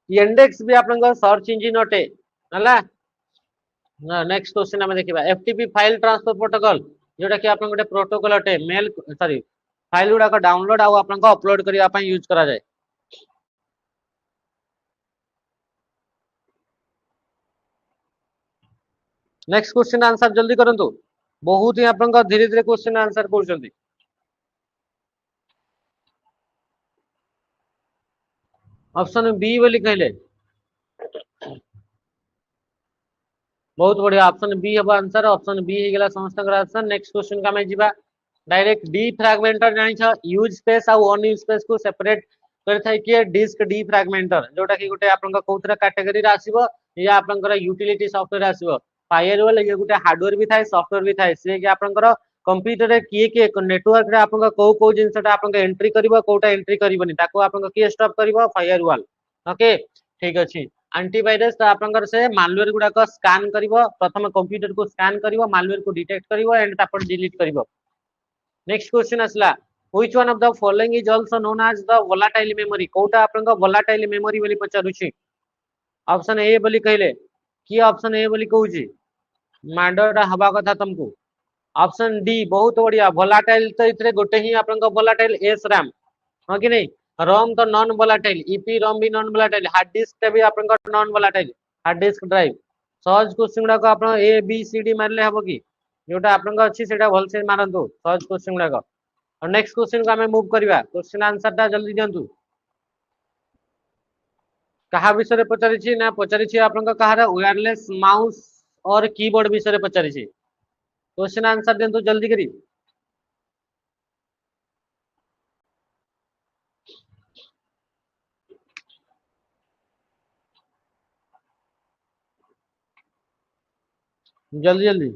इंडेक्स भी आपन सर्च इंजन अटे हला नेक्स्ट क्वेश्चन हम देखिबा एफटीपी फाइल ट्रांसफर प्रोटोकॉल जोटा कि आपन गोटे प्रोटोकॉल अटे मेल सॉरी फाइल गुडा को डाउनलोड आ आपन को अपलोड करिया पई यूज करा जाय नेक्स्ट क्वेश्चन आंसर जल्दी करंतु बहुत ही आपन को धीरे धीरे क्वेश्चन आंसर करछंती ऑप्शन बी बोली कहले बहुत बढ़िया ऑप्शन बी हबो आंसर ऑप्शन बी हे गेला समस्त आंसर नेक्स्ट क्वेश्चन का मैं जीवा डायरेक्ट डी फ्रैगमेंटर जानि छ यूज स्पेस आ अनयूज स्पेस को सेपरेट कर थाई कि डिस्क डी फ्रैगमेंटर जोटा कि गुटे आपन कोथरा कैटेगरी रा आसीबो या आपन यूटिलिटी सॉफ्टवेयर आसीबो फायरवॉल ये गुटे हार्डवेयर भी थाए सॉफ्टवेयर भी थाए से कि आपन कंप्यूटर रे किए नेटवर्क रे आपन को जिंसटा आपन एंट्री करिवो कोटा एंट्री करिवोनी ताको आपन के स्टॉप करिवो फायरवॉल ओके ठीक अछि एंटीवायरस तो आपन से मालवेयर गुडा को स्कैन करिवो प्रथम कंप्यूटर को स्कैन करिवो मालवेयर को डिटेक्ट करिवो एंड तापर डिलीट करिवो नेक्स्ट क्वेश्चन आसला which one of the following is also known as the volatile memory कोटा आपन वोलाटाइल मेमोरी बोली पचारुछि ऑप्शन ए बोली कहले की ऑप्शन ए बोली कहूछि माडोटा हवा कथा तुमको ऑप्शन डी बहुत बढ़िया वोलाटाइल तो इतरे गोटे ही आपन वोलाटाइल एस रैम हां कि नहीं रोम तो नॉन वोलाटाइल ईपी रोम भी नॉन वोलाटाइल हार्ड डिस्क भी आपन non volatile hard disk drive सहज क्वेश्चन गुडा को आपन ए बी सी डी मारले हबो की जोटा आपन अछि सेटा भल से मारंतु सहज क्वेश्चन गुडा को और नेक्स्ट क्वेश्चन को हमें मूव करबा क्वेश्चन आंसर ता जल्दी दियंतु कहा विषय रे पचारि छी ना पचारि छी आपन कहारा वायरलेस माउस और कीबोर्ड विषय रे पचारि छी क्वेश्चन आंसर दियंतु जल्दी करी जल्दी जल्दी।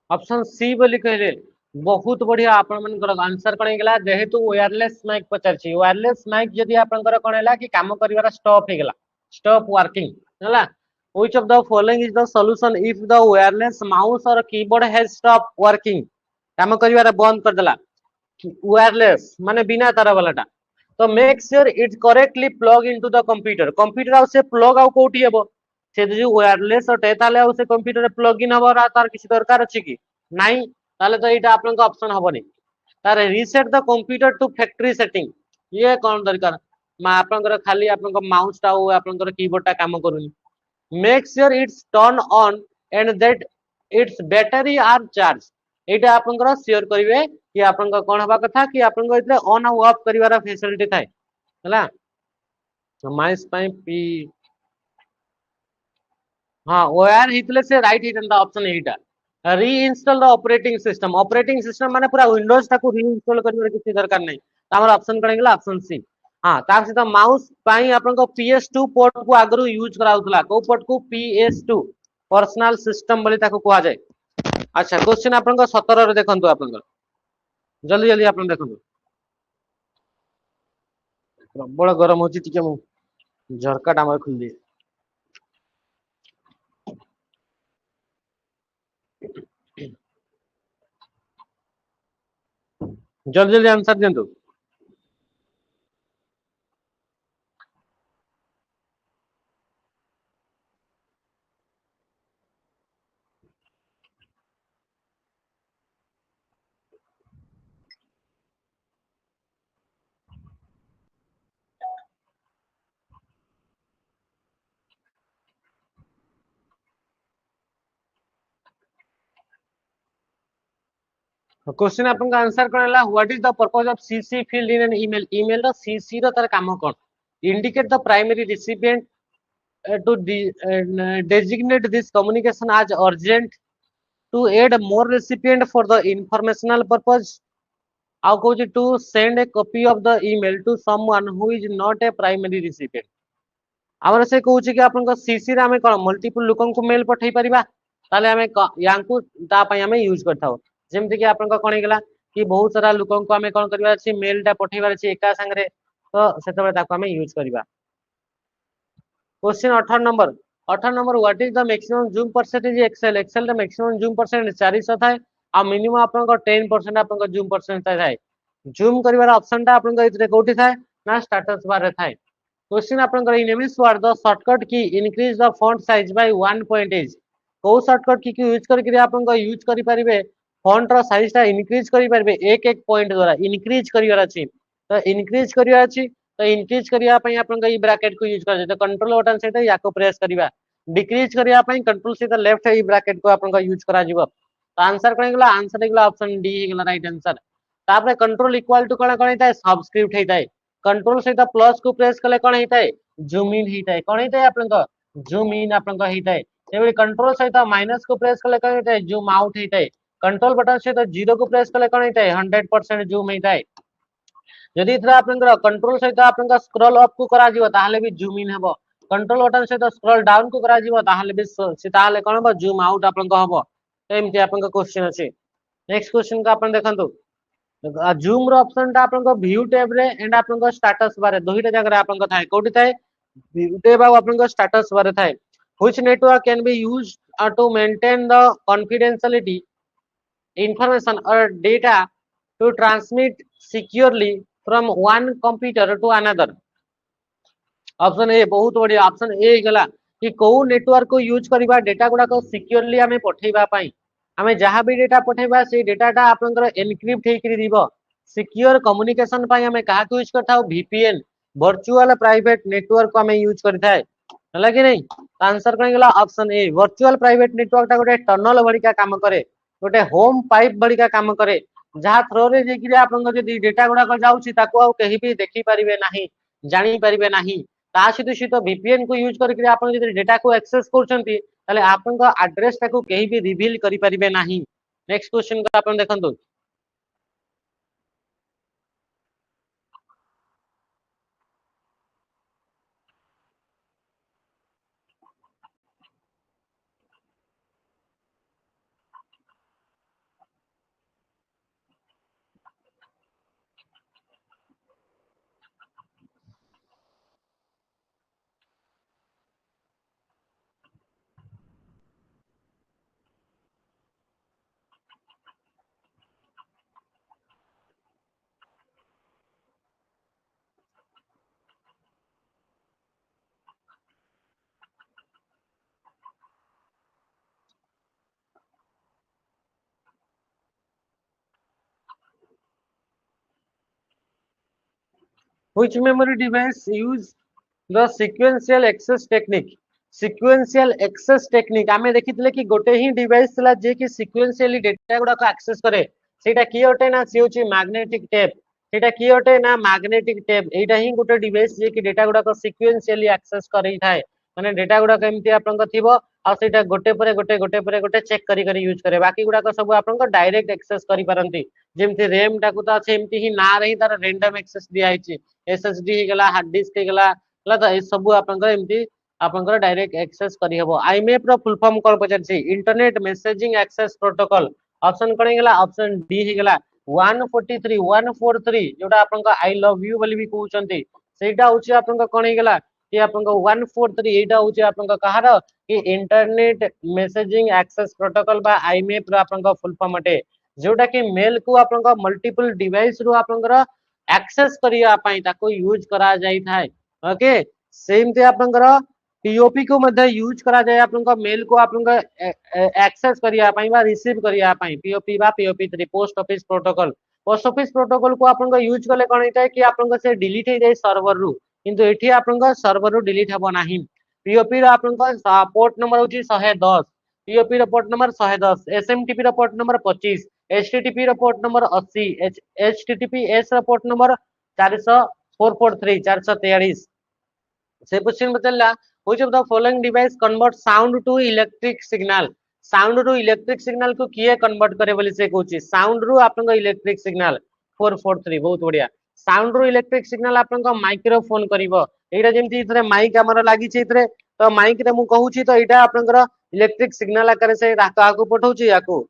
ऑप्शन सी बोली कहले बहुत बढ़िया आपण मन आंसर कोन गेला जेहेतु वायरलेस माइक पचारछि वायरलेस माइक जदी आपनकर कोन हैला कि काम करिवार स्टॉप हे गेला स्टॉप वर्किंग हैला which of the following is the solution if the wireless mouse और कीबोर्ड हैज स्टॉप वर्किंग काम करिवार बंद कर देला वायरलेस माने बिना तार वालाटा तो make sure it correctly plug into the computer computer आउ से प्लग आउ कोठी हेबो से जो वायरलेस अटे ताले आउ से कंप्यूटर प्लग इन हबो तार किसी दरकार अछि कि नाही ताले तो एटा आपन को ऑप्शन हबोनी तारे reset the computer to factory setting ये कोन दरकार मा आपन को खाली आपन को माउस टा हो आपन को कीबोर्ड टा काम करूनी make sure it's turn on and that it's battery are charge एटा आपन को शेयर करिवे कि आपन को कोन हबा कथा कि आपन को इतरे ऑन और ऑफ करिवार फैसिलिटी थाए हला माइस पई पी हाँ वायर हितले से right हिटन option Etah reinstall the operating system माने पूरा विंडोज टाको रीइंस्टॉल करिवार किसी दरकार नै हमर ऑप्शन कण गेला ऑप्शन सी हां तार से माउस पई आपन को PS2 पोर्ट को आगरु यूज कराउतला को पोर्ट को PS2 पर्सनल सिस्टम बोली ताको कोआ जाय अच्छा क्वेश्चन आपन को 17 रे देखंतु आपन को जल्दी जल्दी आपन देखंतु प्रबल गरम होची टिके मु झरका डामर खुल दे जल्दी जल्दी आंसर देंतु क्वेश्चन आपन का आंसर करला what is the purpose of CC field in an email email रो सीसी रो तार काम कोन indicate the primary recipient to designate this communication as urgent to add more recipient for the informational purpose how coach to send a copy of the email to someone who is not a primary recipient ଆମର ସେ କହୁଛି କି ଆପଣଙ୍କ CC ରେ ଆମେ कोन multiple लोकन को mail पठेई परिबा ताले हमें यांकु ता पई हमें यूज करथाओ जेमति कि आपन को कोन गेला कि बहुत सारा लोकन को हमें कोन करबा अछि मेल टा पठेइबार अछि एका संगरे तो सेतबे ताको हमें यूज करबा question 18 number what is the maximum zoom percentage Excel Excel the maximum zoom percent 400 थाए आ मिनिमम आपन को 10% आपन को जूम परसेंट थाए जूम करिवार ऑप्शन टा आपन को इतरे कोठी थाए ना स्टेटस बार रे थाए क्वेश्चन आपन को in MS Word the shortcut key increase the font size by 1 point is को शॉर्टकट की यूज करके आपन को यूज करि परिबे फॉन्ट रो साइज टा इंक्रीज करि परिबे एक एक पॉइंट द्वारा इंक्रीज करिवार अछि तो इंक्रीज करिवार अछि तो इंक्रीज करिया पई आपन का ई ब्रैकेट को यूज कर तो कंट्रोल बटन से या को प्रेस करिवा डिक्रीज करिया पई कंट्रोल से लेफ्ट ई ब्रैकेट को आपन का यूज करा जिवो तो आंसर कोन गेला आंसर गेला ऑप्शन डी हे गेला राइट आंसर तापर कंट्रोल इक्वल टू कोन हेताय सबस्क्रिप्ट हेताय कंट्रोल से प्लस को प्रेस कले कोन हेताय जूम इन हेताय कोन हेताय आपन का जूम इन आपन का हेताय एबे कंट्रोल से माइनस को प्रेस कले कोन हेताय जूम आउट हेताय कंट्रोल बटन से जीरो को प्रेस कले कोन हेताय 100% जूम हेताय यदि इथरा आपनकर कंट्रोल सहित आपनका स्क्रॉल अप को करा जिवो ताहले भी जूम इन हेबो कंट्रोल बटन सहित स्क्रॉल डाउन को करा जिवो ताहले भी से ताहले कोन हेबो जूम आउट आपनका हेबो एमति आपनका क्वेश्चन अछि नेक्स्ट क्वेश्चन का आपन देखंतु जूम रो ऑप्शन ता आपनका व्यू टैब रे एंड आपनका स्टेटस बारे दोहिटा जगह आपनका थाए कोठी थाए व्यू टैब आ आपनका स्टेटस बारे थाए which network can be used to maintain the confidentiality information or data to transmit securely from one computer to another option A बहुत बढ़िया ऑप्शन ए गला कि को नेटवर्क को यूज करबा डेटा गुडा को सिक्योरली हमें पठेबा पई हमें जहां भी डेटा पठेबा से डेटाटा आपनकर एनक्रिप्ट हे करी दिबो सिक्योर कम्युनिकेशन पई हमें कहा को यूज करथाओ VPN वर्चुअल प्राइवेट नेटवर्क को हमें यूज करथाय हला कि नहीं आंसर कोन गला option A virtual private network ता गोटे टनल बड़ी का काम करे गोटे होम पाइप बड़ी का काम करे जहाँ थ्रो रे जेकि आपन जदि डेटा गुडा जाउछि ताको आ कहि भी देखि परिबे नाही जानि परिबे नाही ता सहित VPN को यूज करके आपन जदि डेटा को एक्सेस करछंती ताले आपन एड्रेस ताको कहि भी रिवील करि परिबे नाही। नेक्स्ट क्वेश्चन को आपन देखंतु which memory device use the sequential access technique sequential access technique आमे देखितले कि गोटे ही डिवाइस थला जे कि sequentially डेटा गुडा को एक्सेस करे सेटा की होटे ना से होची मैग्नेटिक टेप सेटा की होटे ना मैग्नेटिक टेप एटा ही गोटे डिवाइस जे कि डेटा गुडा को sequentially एक्सेस करै थाए माने डेटा गुडा केमती आपन को थिबो आ सेटा गोटे चेक करी करी यूज करे बाकी गुडा को सब आपन को डायरेक्ट एक्सेस करी परंती जेमती रैम टाकू तो सेमती ही ना रही तार रैंडम एक्सेस दिया आइची SSD हे गला हार्ड डिस्क हे गला ला त ए सब आपन को एमती आपन को डायरेक्ट एक्सेस करी हबो IMAP रो फुल फॉर्म कोन पचर छी internet messaging access protocol option कोन गेला ऑप्शन डी हे गेला 143 जोटा आपन को आई लव यू बोली भी कहउचंती सेटा होची आपन को कोन हे गेला कि आपन को 143 एटा होची आपन को कहार कि इंटरनेट मैसेजिंग एक्सेस प्रोटोकॉल बा IMAP रो आपन को फुल फॉर्म अटे जोटा कि मेल को आपन को मल्टीपल डिवाइस रो आपन को एक्सेस करिया पई ताको यूज करा जाई थाए ओके सेम ते आपन को POP को मध्य यूज करा जाए आपन को मेल को आपन को एक्सेस करिया पई बा रिसीव करिया पई POP बा POP3 पोस्ट ऑफिस प्रोटोकॉल को आपन को यूज करले कोन होता है कि आपन को से डिलीट हे जाय सर्वर रु किंतु एठी आपन को सर्वर रु डिलीट हबो नाही POP रो आपन को पोर्ट नंबर होची 110 POP रो पोर्ट नंबर 110 SMTP रो पोर्ट नंबर 25 HTTP रो पोर्ट नंबर 80 HTTPS रो पोर्ट नंबर 443 से क्वेश्चन बतला which of the following device convert sound to electric signal sound रु इलेक्ट्रिक सिग्नल को किए कन्वर्ट करे बोली से कहउची साउंड रु आपन को इलेक्ट्रिक सिग्नल 443 बहुत बढ़िया साउंड रु इलेक्ट्रिक सिग्नल आपन को माइक्रोफोन करिवो एटा जेमती इथरे माइक हमर लागि छै इथरे तो माइक रे मु कहउची तो एटा आपन को इलेक्ट्रिक सिग्नल आकर से का को पठौची याको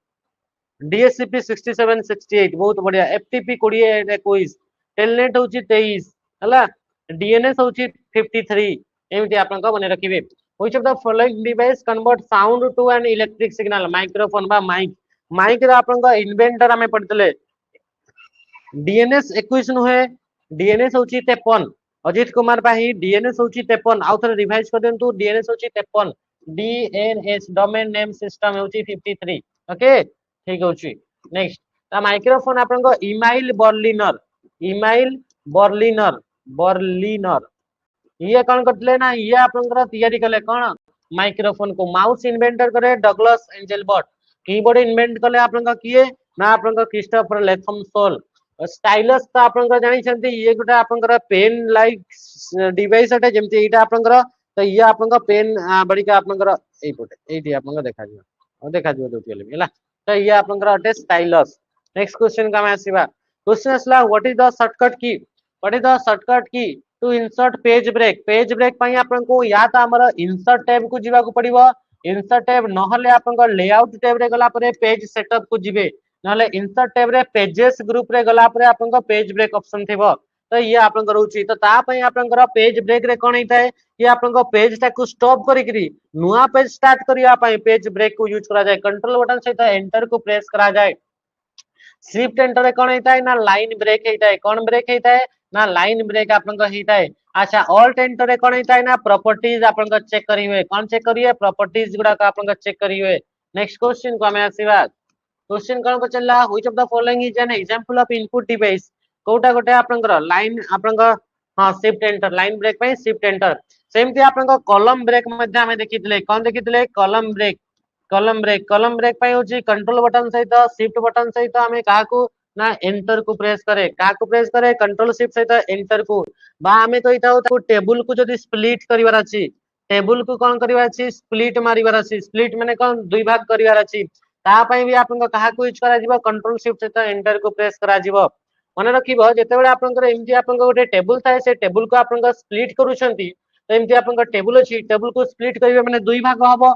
DSCP 6768 बहुत बढ़िया FTP 2021 टेलनेट होची 23 हला DNS होची 53 एमिति आपन को मने रखिबे which of the following device convert sound to an electric signal microphone बा माइक रा आपन को इन्वेंटर हमें पढ़तले DNS 21 नु है DNS होची 53 अजित कुमार पाही DNS होची 53 आउ थरे रिवाइज कर देंतु DNS होची 53 DNS डोमेन नेम सिस्टम होची 53 ओके ठीक होची नेक्स्ट ता माइक्रोफोन आपन को ईमेल बर्लिनर ये कौन करतले ना ये आपनकर तैयारी कले कौन माइक्रोफोन को माउस इन्वेंटर करे डगलस एंजेलबर्ट कीबोर्ड इन्वेंट कले आपनका किए ना आपनका क्रिस्टोफर लेथम सोल स्टाइलस तो आपनका जानि छथि ये गोटा आपनकर पेन लाइक डिवाइस अटे जेमति एटा आपनकर तो ये आपनका पेन बड़ीका आपनकर एई पोटे एइटी आपनका देखा दियो दोतिले हैला तो ये आपनकर अटे स्टाइलस नेक्स्ट क्वेश्चन का मैं आसीबा क्वेश्चन असला what is the shortcut key to insert page break पई आपन को या त हमर इंसर्ट टैब को जीवा को पड़िबो इंसर्ट टैब नहले आपन को लेआउट टैब रे गला परे पेज सेटअप को जीवे नहले इंसर्ट टैब रे पेजेस ग्रुप रे गला परे आपन को पेज ब्रेक ऑप्शन थिबो तो ये आपन को रहउची तो ता पई आपन को पेज ब्रेक रे कोन हिताय कि आपन को पेज टा को स्टॉप करी करी नुवा पेज स्टार्ट करिया पई पेज ब्रेक को यूज करा जाय कंट्रोल बटन सहित एंटर को प्रेस करा जाय शिफ्ट एंटर रे कोन हिताय ना लाइन ब्रेक हिताय कोन ब्रेक हिताय ना लाइन ब्रेक आपन को हिताय अच्छा ऑल्ट एंटर रे कोन हिताय ना प्रॉपर्टीज आपन को चेक करी हुए कौन चेक करिए प्रॉपर्टीज गुडा का आपन को चेक करी हुए नेक्स्ट क्वेश्चन को हमें आसीबा क्वेश्चन कोन पचला which of the following is an example of input device कोटा गोटे आपन को लाइन आपन को हां शिफ्ट एंटर लाइन ब्रेक पे शिफ्ट एंटर सेमती आपन को कॉलम ब्रेक मध्ये हमें देखितले कोन देखितले कॉलम ब्रेक पे होची कंट्रोल बटन सहित शिफ्ट बटन सहित हमें काहा को ना एंटर को प्रेस करे का को प्रेस करे कंट्रोल शिफ्ट सहित एंटर को बा आमे कहि ताऊ टेबल को जदी स्प्लिट करिवार अछि टेबल को कोन करिवार अछि स्प्लिट मारिवार अछि स्प्लिट माने कोन दुई भाग करिवार अछि ता पई भी आपन कहा को यूज करा जिवो कंट्रोल शिफ्ट सहित एंटर को प्रेस करा जिवो मने रखिबो जेते बेले आपन कर एमती आपन गोटे टेबल थाए से टेबल को आपन स्प्लिट करूछंती तो एमती आपन टेबल अछि टेबल को स्प्लिट करिवे माने दुई भाग हबो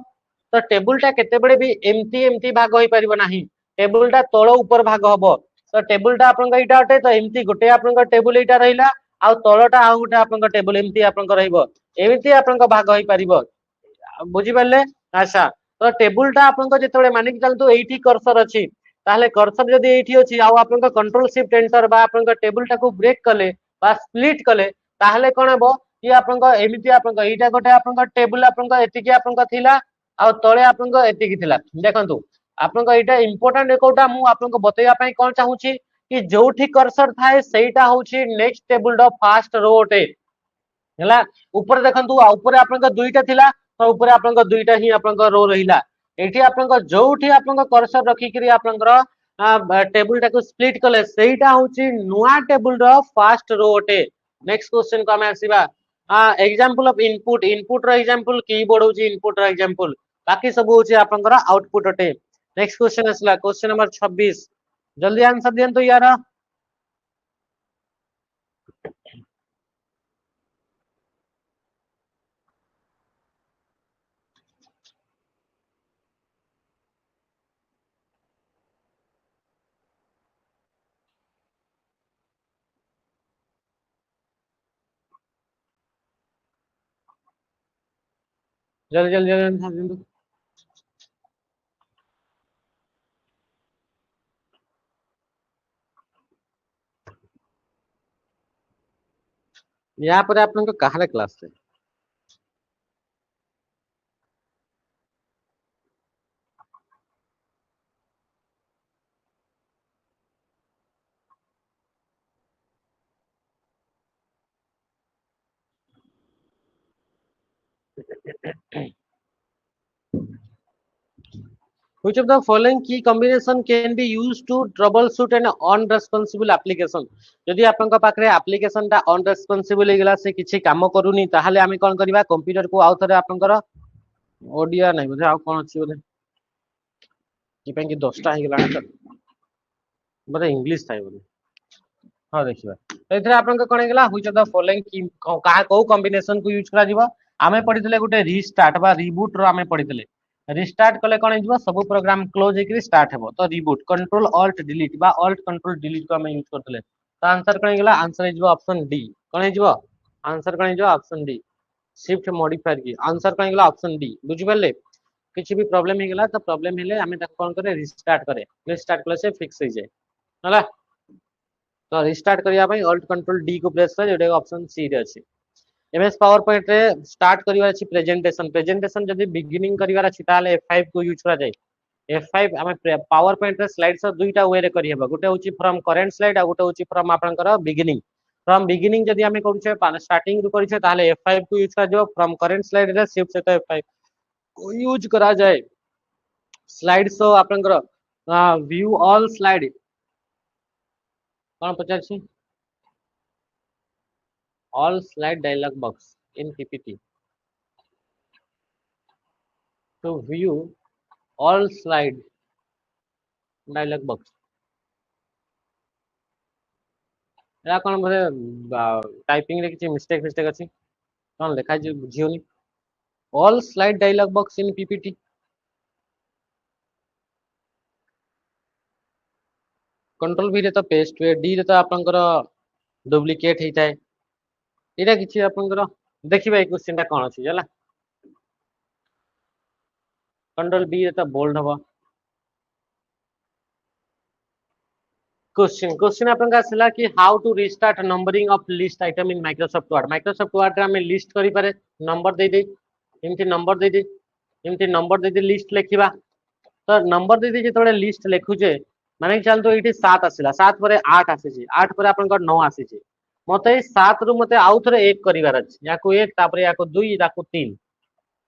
तो टेबल टा केते बेले भी एमती भाग होई परिबो नाही टेबल टा तळ ऊपर भाग हबो तो टेबल टा आपन इटा अटे तो एमती गोटे आपन टेबल इटा रहिला आ तळटा आ गोटे आपन टेबल एमती आपन रहइबो एमती आपन भाग होई परिबो बुझी पाले अच्छा तो टेबल टा आपन जेतेबेले मानि कि चलतो एठी कर्सर अछि ताहले कर्सर जदी एठी अछि आ आपन कंट्रोल शिफ्ट एंटर बा आपन टेबल टा को ब्रेक कले बा स्प्लिट कले ताहले कोन हबो कि आपन एमती आपन एटा गोटे आपन टेबल आपन एतिकी आपन थिला आ तळे आपन एतिकी थिला देखंतु आपन एटा इंपोर्टेंट एकोटा मु आपन बतैया पई कोन चाहूची कि जोठी कर्सर थाए सेटा होची next table the first row ओटे हला ऊपर देखंतु ऊपर आपन दुईटा थिला तो ऊपर आपन दुईटा ही आपन रो रहिला एठी आपन जोठी आपन कर्सर रखी करी आपन टेबल टाको स्प्लिट कले सेटा होची नुआ टेबल रो फर्स्ट रो ओटे नेक्स्ट क्वेश्चन को हमें आसीबा एग्जांपल ऑफ इनपुट इनपुट रो एग्जांपल कीबोर्ड होची इनपुट रो एग्जांपल बाकी सब होची आपन आउटपुट ओटे नेक्स्ट क्वेश्चन असला क्वेश्चन नंबर 26 जल्दी आंसर देन तो यार जल्दी जल्दी जल्दी आंसर देन तो या पर आपन को कहारे क्लास से Which of the following key combination can be used to troubleshoot an unresponsible application? यदि आपन का पाखरे एप्लीकेशन ता अनरेस्पॉन्सिबल हे गेला से किछि काम करूनी ताहाले आमे कोन करबा कंप्यूटर को आउ थरे आपन कर ओडिया नै बुझे आ कोन अछि बोले कि पे कि 10 टा हे गेला त बोले इंग्लिश थाई बोले हां देखिबा एथरे आपन का कोन हे गेला व्हिच ऑफ द फॉलोइंग की का को कॉम्बिनेशन को यूज करा जिवो आमे पढितले गुटे रीस्टार्ट बा रिबूट रो आमे पढितले रिस्टार्ट कले कोन हिजबो सब प्रोग्राम क्लोज हेकरी स्टार्ट हेबो तो रिबूट कंट्रोल ऑल्ट डिलीट बा ऑल्ट कंट्रोल डिलीट को हम यूज करतले तो आंसर कोन गेला आंसर हिजबो ऑप्शन डी कोन हिजबो आंसर कोन हिजबो ऑप्शन डी शिफ्ट मॉडिफायर की आंसर कोन गेला ऑप्शन डी बुझि परले किछि भी प्रॉब्लम हे गेला तो प्रॉब्लम हेले हमें तक कोन करे रिस्टार्ट कले से फिक्स हो जाए हला तो रिस्टार्ट करिया भाई ऑल्ट कंट्रोल डी को प्रेस कर जेटा ऑप्शन सी रे अछि एमएस पावर पॉइंट रे स्टार्ट करिवार अछि प्रेजेंटेशन प्रेजेंटेशन जदी बिगिनिंग करिवार अछि ताले F5 को यूज करा जाय F5 हमें पावर पॉइंट रे स्लाइड सब दुईटा वे रे करि हेबा गुटे होची फ्रॉम करंट स्लाइड आ गुटे होची फ्रॉम आपनकर बिगिनिंग फ्रॉम बिगिनिंग जदी हमें करूछे स्टार्टिंग रु करिछे ताले F5 को यूज करा जो फ्रॉम करंट स्लाइड रे शिफ्ट से F5 को यूज करा जाय स्लाइड शो आपनकर व्यू ऑल स्लाइड कोन पचार छी all slide dialog box in PPT to view all slide dialog box या कोन बोले टाइपिंग रे किछि मिस्टेक अछि कोन लिखा जे बुझियोनी all slide dialog box in PPT control भी रे तो पेस्ट वे डी रे तो आपनकर डुप्लीकेट हे जाय एटा किछि आपनकर देखिबा ए क्वेश्चन ता कोन अछि हला कंट्रोल बी रे तो बोल्ड हबो क्वेश्चन आपन का आसला कि how to restart numbering of list item in Microsoft Word रे हमें लिस्ट करि पारे नंबर दे दे एमती नंबर दे दे लिस्ट लिखिबा तो नंबर दे दे जेतोले लिस्ट लिखुजे माने चल तो इठी 7 आसिला 7 परे 8 आसीची 8 परे आपन का 9 आसीची मते 7 रु मते आउ थरे 1 करिवार अछि याको 1 तापरे याको 2 याको 3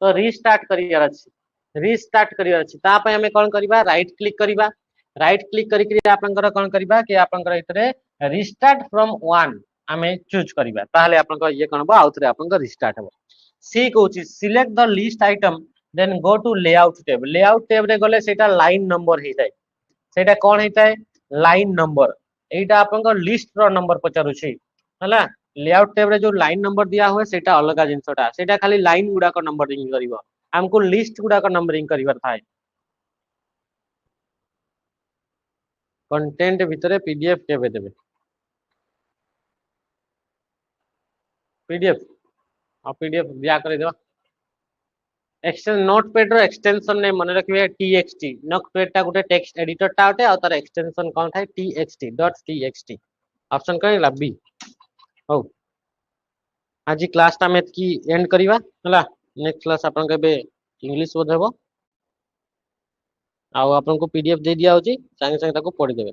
तो रिस्टार्ट करिवार अछि ता पय हमें कोन करिबा राइट क्लिक करिबा राइट क्लिक करिकरी आपनकर कोन करबा कि आपनकर इतरे रिस्टार्ट फ्रॉम 1 आमे चूज करबा ताले आपनकर ये कोन बा आउथरे आपनकर रिस्टार्ट हो सी कहूची select the list item then go to layout tab रे गले सेटा लाइन नंबर हे जाय सेटा कोन हेताय लाइन नंबर एटा आपनकर लिस्ट रो नंबर पचारुची हला लेआउट टैब रे जो लाइन नंबर दिया हुए सेटा अलग जिनसटा सेटा खाली लाइन गुडा को नंबरिंग करिवो हमको लिस्ट गुडा को नंबरिंग करिवार थाय कंटेंट भितरे पीडीएफ केबे देबे पीडीएफ आ पीडीएफ दिया करे देबा एक्सटेंशन नोटपैड रो एक्सटेंशन ने मन रखिबे टीएक्सटी नोटपैड टा गुटे टेक्स्ट एडिटर टा होते आ तार एक्सटेंशन कोन थाय टीएक्सटी ऑप्शन कहिला बी हो आज क्लास टा मैथ की एंड करिवा हला नेक्स्ट क्लास आपन केबे इंग्लिश बोधबो आ आपन को पीडीएफ दे दिया होची संगे संगे ताको पढि देबे।